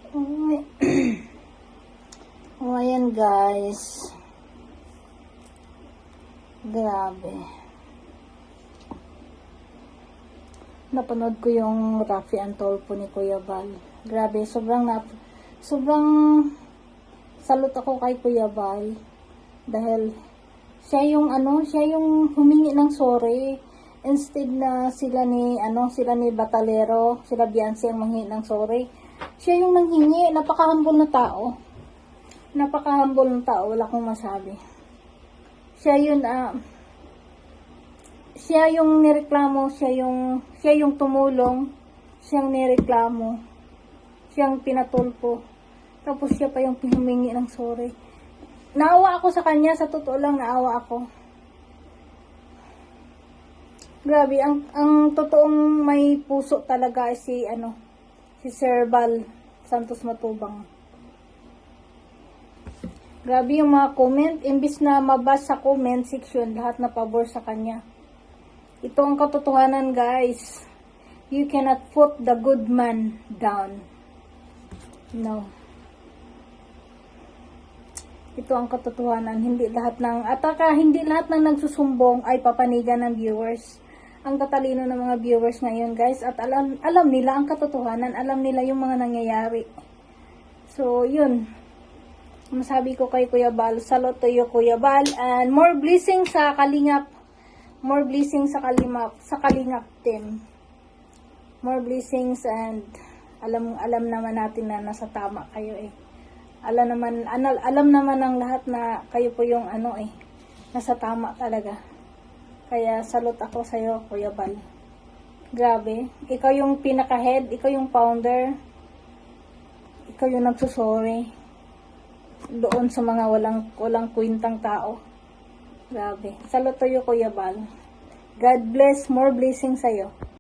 Ay. Oh, ayan guys. Grabe. Napanood ko yung Rafi Antolpo ni Kuya Bal. Grabe, sobrang salute ako kay Kuya Bal dahil siya yung humingi ng sorry instead na sila ni Batalero, sila Beyonce ang manghingi ng sorry. Siya yung nanghingi, napaka-humble na tao. Napaka-humble na tao, wala akong masabi. Siya yung nireklamo, siya yung tumulong, siyang nireklamo, siyang pinatulpo. Tapos siya pa yung humingi ng sorry. Naawa ako sa kanya, sa totoo lang naawa ako. Grabe, ang totoong may puso talaga ay si Sir Bal Santos Matubang. Grabe yung mga comment, imbis na mabasa sa comment section lahat na pabor sa kanya. Ito ang katotohanan, guys. You cannot put the good man down. No. Ito ang katotohanan. Hindi lahat ng nagsusumbong ay papanigan ng viewers. Ang tatalino ng mga viewers ngayon, guys, at alam nila ang katotohanan, alam nila yung mga nangyayari. So, yun. Masabi ko kay Kuya Bal, salute to you, Kuya Bal, and more blessings sa Kalingap. More blessings sa Kalingap team. More blessings, and alam naman natin na nasa tama kayo eh. Alam naman ng lahat na kayo po yung nasa tama talaga. Kaya salute ako sa iyo, Kuya Bal. Grabe, ikaw yung pinaka-head, ikaw yung founder. Ikaw yung nagsusorry doon sa mga walang kwintang tao. Grabe. Salute to you, Kuya Bal. God bless, more blessings sa iyo.